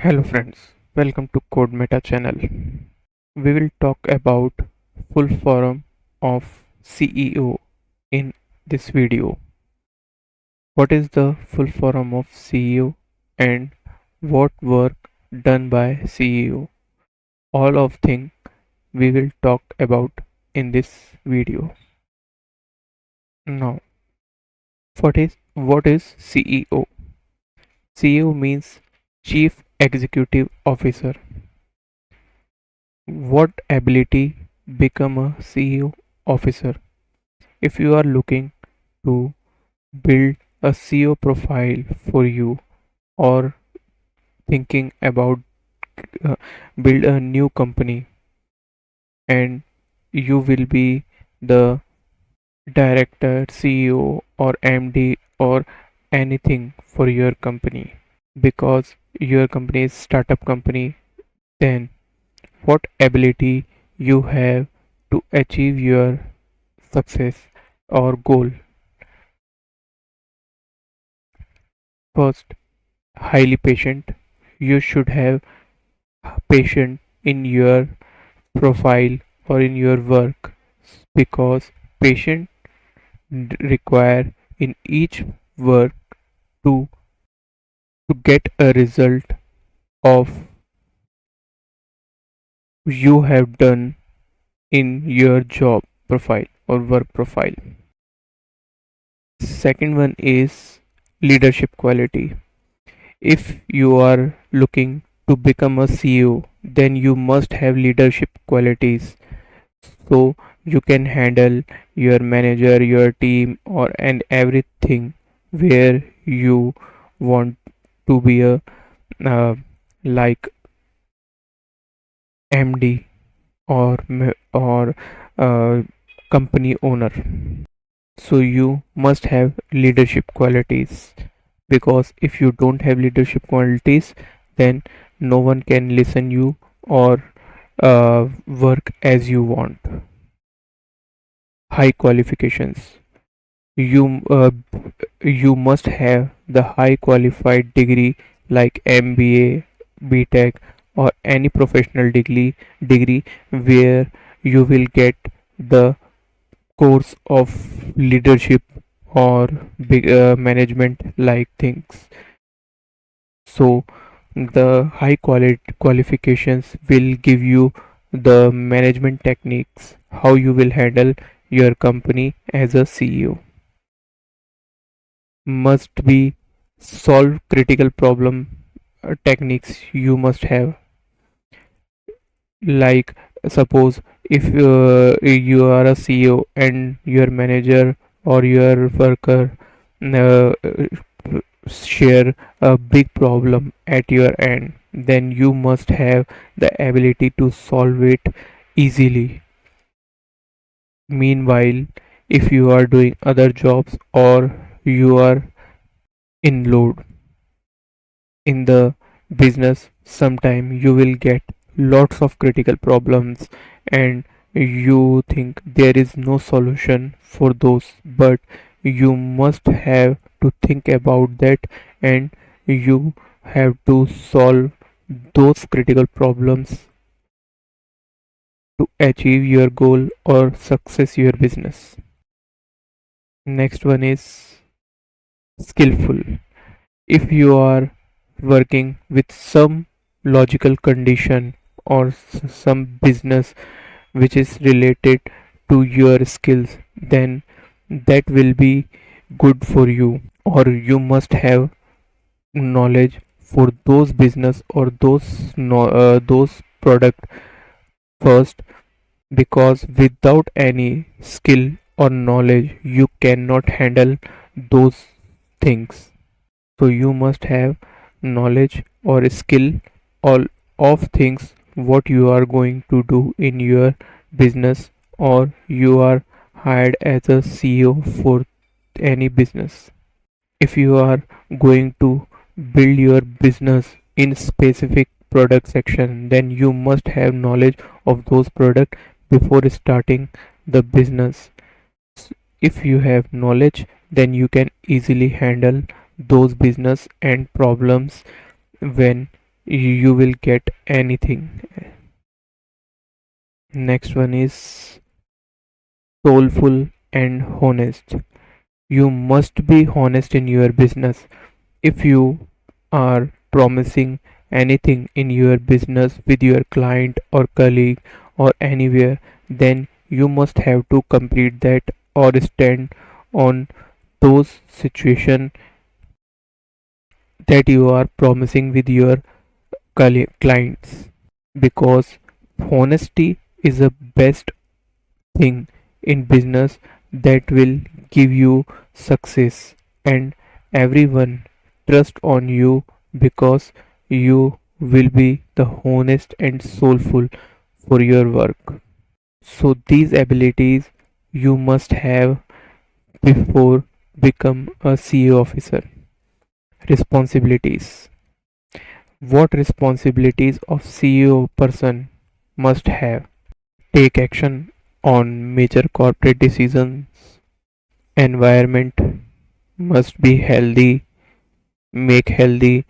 Hello friends, welcome to Code Meta channel. We will talk about full form of CEO in this video. What is the full form of CEO and what work done by CEO? All of things we will talk about in this video. Now, what is CEO? CEO means Chief Executive Officer. What ability become a CEO officer? If you are looking to build a CEO profile for you or thinking about uh, build a new company and you will be the director, CEO or MD or anything for your company because your company is startup company, then what ability you have to achieve your success or goal? First, highly patient. You should have patience in your profile or in your work because patience require in each work to get a result of you have done in your job profile or work profile. Second one is leadership quality. If you are looking to become a CEO, then you must have leadership qualities so you can handle your manager, your team, or and everything where you want to be a uh, like MD or company owner. So you must have leadership qualities because if you don't have leadership qualities, then no one can listen you or work as you want. High qualifications. You you must have the high qualified degree like MBA, BTech, or any professional degree where you will get the course of leadership or big management like things. So the high quality qualifications will give you the management techniques how you will handle your company as a CEO. Must be solve critical problem techniques you must have, like suppose if you are a CEO and your manager or your worker uh, share a big problem at your end, then you must have the ability to solve it easily. Meanwhile, if you are doing other jobs or you are in load in the business, sometime you will get lots of critical problems and you think there is no solution for those, but you must have to think about that and you have to solve those critical problems to achieve your goal or success your business. Next one is skillful. If you are working with some logical condition or some business which is related to your skills, then that will be good for you, or you must have knowledge for those business or those those product first, because without any skill or knowledge you cannot handle those things. So you must have knowledge or skill all of things what you are going to do in your business, or you are hired as a CEO for any business. If you are going to build your business in specific product section, then you must have knowledge of those product before starting the business. If you have knowledge, then you can easily handle those business and problems when you will get anything. Next one is soulful and honest. You must be honest in your business. If you are promising anything in your business with your client or colleague or anywhere, then you must have to complete that or stand on those situation that you are promising with your clients, because honesty is the best thing in business that will give you success, and everyone trust on you because you will be the honest and soulful for your work. So these abilities you must have before become a CEO officer. Responsibilities. What responsibilities of CEO person must have? Take action on major corporate decisions. Environment must be healthy. Make healthy.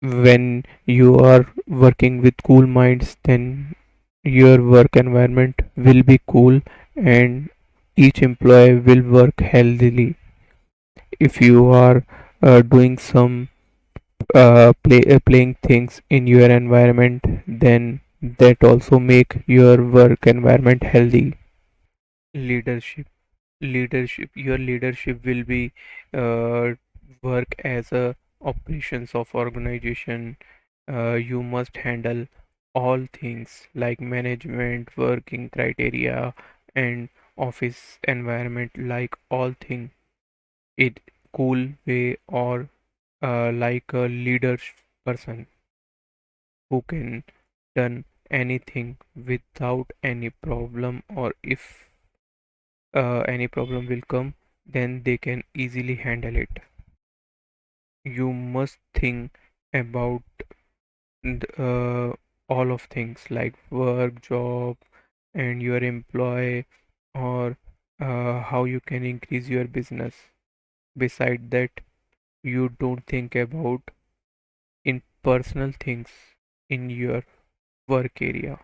When you are working with cool minds, then your work environment will be cool and each employee will work healthily. If you are doing some playing things in your environment, then that also make your work environment healthy. Leadership. Your leadership will be uh, work as a operations of organization. You must handle all things like management, working criteria, and office environment, like all thing it cool way, or like a leader person who can done anything without any problem, or if any problem will come, then they can easily handle it. You must think about all of things like work, job, and your employee, or how you can increase your business. Beside that, you don't think about in personal things in your work area,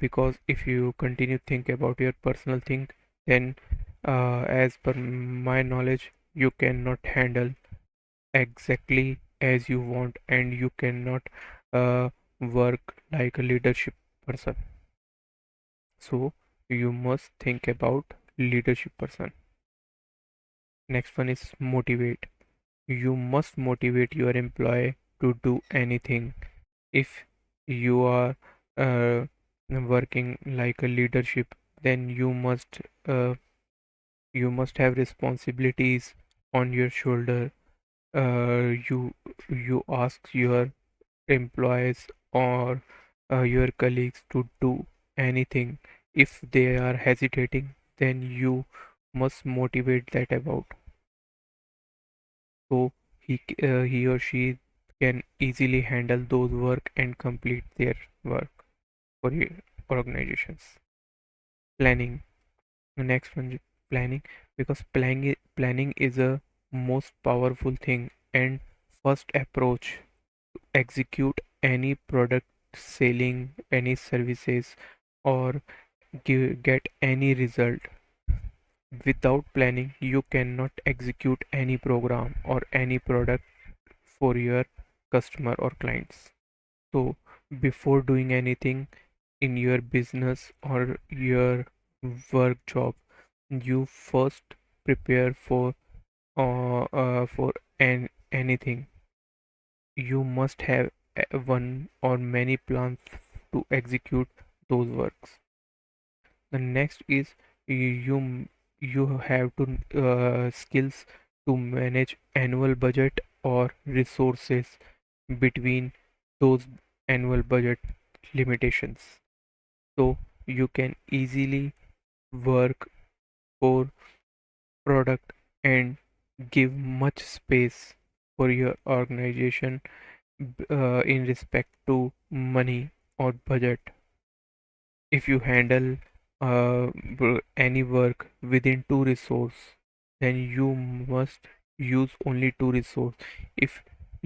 because if you continue think about your personal thing, then as per my knowledge, you cannot handle exactly as you want, and you cannot uh, work like a leadership person. So you must think about leadership person. Next one is motivate. You must motivate your employee to do anything. If you are uh, working like a leadership, then uh, you must have responsibilities on your shoulder. You ask your employees or your colleagues to do anything. If they are hesitating, then you must motivate that about, so he or she can easily handle those work and complete their work for your organizations. Planning. The next one, planning, because planning is a most powerful thing and first approach execute any product, selling any services, or get any result. Without planning, you cannot execute any program or any product for your customer or clients. So before doing anything in your business or your work job, you first prepare for anything. You must have one or many plans to execute those works. The next is you have to skills to manage annual budget or resources between those annual budget limitations, so you can easily work for product and give much space for your organization in respect to money or budget. If you handle any work within two resource, then you must use only two resource. If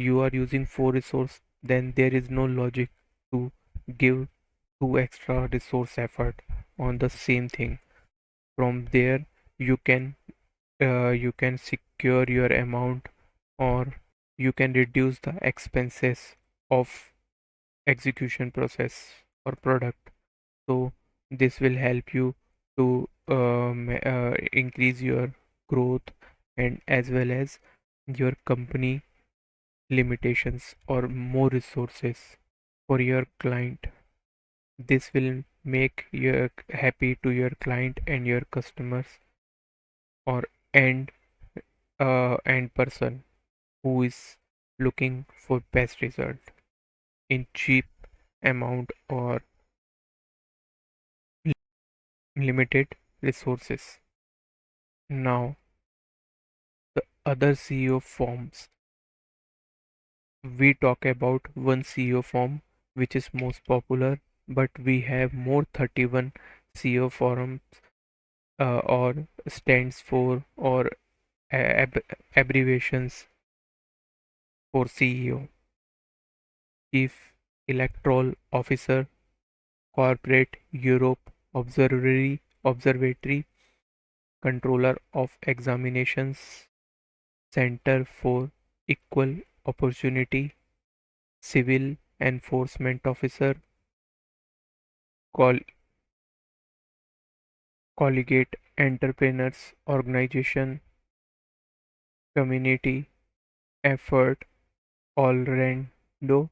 you are using 4 resource, then there is no logic to give 2 extra resource effort on the same thing. From there you can secure your amount, or you can reduce the expenses of execution process or product. So this will help you to increase your growth, and as well as your company limitations or more resources for your client. This will make you happy to your client and your customers, or end end person who is looking for best result in cheap amount or limited resources. Now, the other CEO forms. We talk about one CEO form which is most popular, but we have more 31 CEO forms, or stands for, or ab- abbreviations for CEO: Chief Electoral Officer, Corporate Europe Observatory, Controller of Examinations, Center for Equal Opportunity, Civil Enforcement Officer, Col- Collegiate Entrepreneurs Organization, Community Effort Orlando,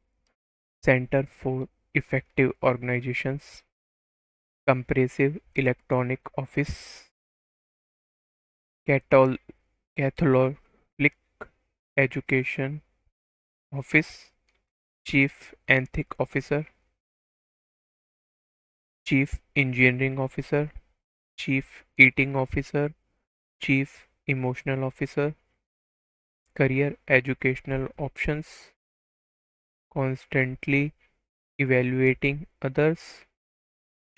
Center for Effective Organizations, Comprehensive Electronic Office, Cathol- Catholic Education Office, Chief Ethics Officer, Chief Engineering Officer, Chief Eating Officer, Chief Emotional Officer, Career Educational Options, Constantly Evaluating Others,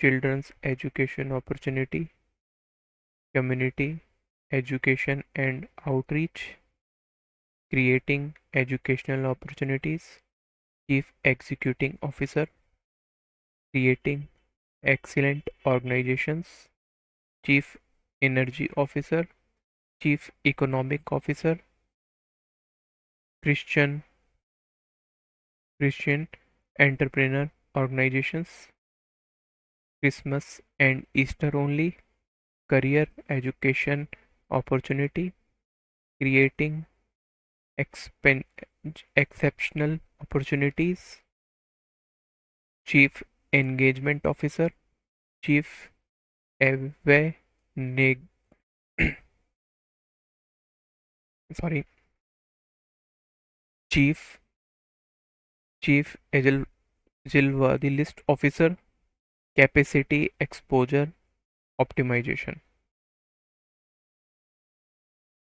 Children's Education Opportunity, Community Education and Outreach, Creating Educational Opportunities, Chief Executing Officer, Creating Excellent Organizations, Chief Energy Officer, Chief Economic Officer, Christian Christian Entrepreneur Organizations, Christmas and Easter Only, Career Education Opportunity, Creating expen- Exceptional Opportunities, Chief Engagement Officer, Chief Eve Neg- sorry, Chief Chief Agility List Officer, Capacity Exposure Optimization.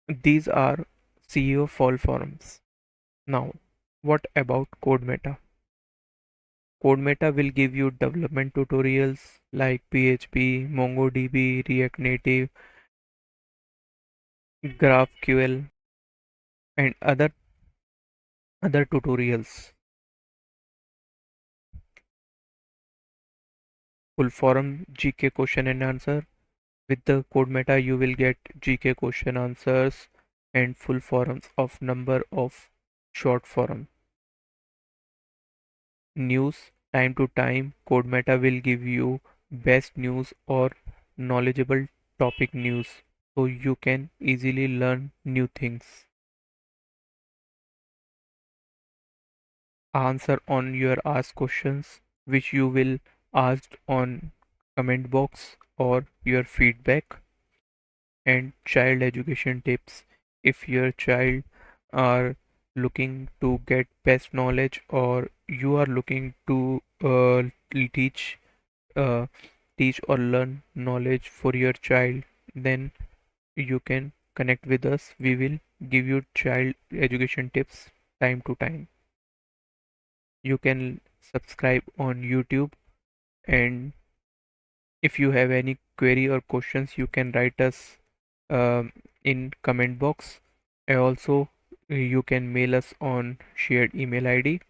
These are CEO full forms. Now, what about CodeMeta? CodeMeta will give you development tutorials like PHP, MongoDB, React Native, GraphQL, and other tutorials. Full form GK question and answer. With the CodeMeta, you will get GK question answers and full forms of number of short form. News, time to time, CodeMeta will give you best news or knowledgeable topic news, so you can easily learn new things. Answer on your asked questions, which you will asked on comment box, or your feedback. And child education tips. If your child are looking to get best knowledge, or you are looking to teach uh, teach or learn knowledge for your child, then you can connect with us. We will give you child education tips time to time. You can subscribe on YouTube, and if you have any query or questions, you can write us um, in comment box. I also You can mail us on shared email ID.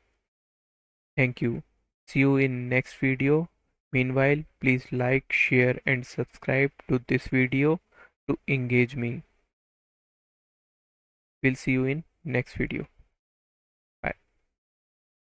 Thank you. See you in next video. Meanwhile, please like, share and subscribe to this video to engage me. We'll see you in next video.